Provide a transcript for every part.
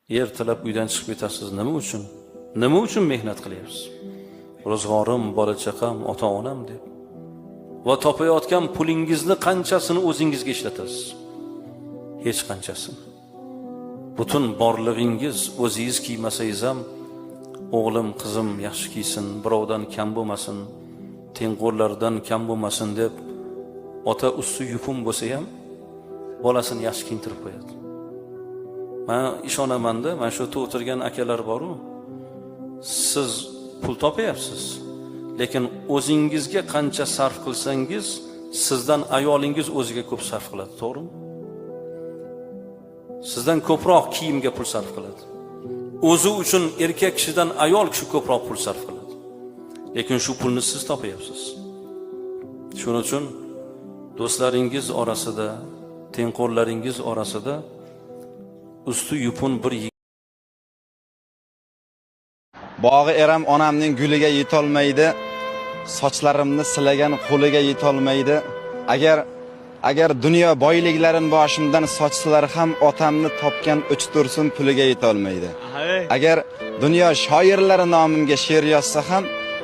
Ertalab uydan chiqib ketasiz. Nima uchun? Nima uchun mehnat qilyapsiz? Ro'zg'orim, bola chaqam, ota-onam deb. Va topayotgan pulingizni qanchasini o'zingizga ishlatasiz? Hech qanchasini. Butun borlig'ingiz o'zingiz kiymasangiz ham o'g'lim, qizim yaxshi kiysin, birovdan kam bo'lmasin, tengqurlardan kam bo'lmasin deb ota usti yupun bo'lsa ham bolasini yaxshi kiyintirib qo'yadi. Men ishonaman-da, mana shu yerda o'tirgan akalar bor-ku, siz pul topayapsiz, lekin o'zingizga qancha sarf qilsangiz, sizdan ayolingiz o'ziga ko'p sarf qiladi, to'g'rimi? Sizdan ko'proq kiyimga pul sarf qiladi. O'zi uchun erkak kishidan ayol kishi ko'proq pul sarf qiladi. Lekin shu pulni siz topayapsiz. Shuning uchun do'stlaringiz orasida, tengqurlaringiz orasida usti yupun bir Bog'i eram onamning guliga yetolmaydi, sochlarimni silagan qo'liga yetolmaydi. Agar dunyo boyliklarini boshimdan sochsalar ham otamni topgan uch tursun puliga yetolmaydi. Agar dunyo shoirlari nomimga she'r yozsa ham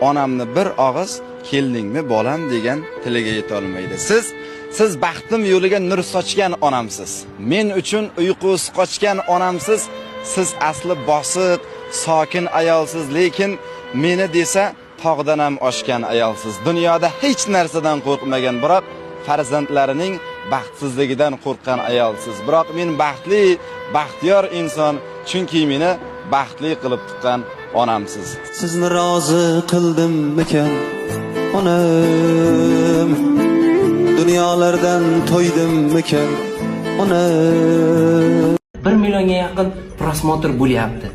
onamni bir og'iz keldingmi bolam degan tiliga yetolmaydi. Siz baxtim yo'liga nur sochgan onamsiz. Men uchun uyqusi qochgan onamsiz. Siz asli bosiq, sokin ayolsiz, lekin meni desa tog'dan ham oshgan ayolsiz. Dunyoda hech narsadan qo'rqmagan, biroq farzandlarining baxtsizligidan qo'rqgan ayolsiz. Biroq men baxtli, baxtiyor inson, chunki meni baxtli qilib tuqqan onamsiz. Sizni rozi qildimmikan onam? Dunyolardan to'ydimmikan onam? 1 millionga yaqin prosmotr bo'lyapti.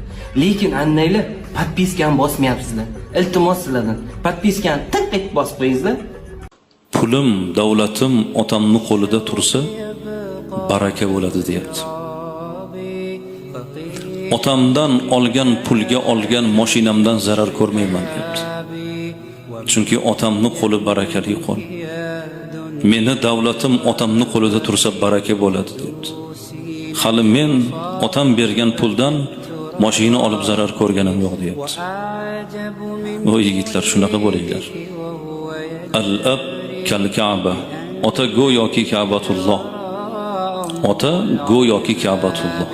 Lekin annaylar podpiskani bosmayapsizlar. Iltimos sizlardan podpiskani tiq etib bosib qo'yingizlar. pulim, davlatim otamning qo'lida tursa baraka bo'ladi deyapti. Otamdan olgan pulga olgan mashinamdan zarar ko'rmayman deyapti. Chunki otamning qo'li barakali qo'l. Meni davlatim otamning qo'lida tursa baraka bo'ladi deyapti. Hali men otam bergan puldan mashina olib zarar ko'rganim yo'q deyapti. Voy yigitlar, shunaqa bo'linglar. Al-ab kal-Ka'ba. Ota go'yoki Ka'batulloh. Ota go'yoki Ka'batulloh.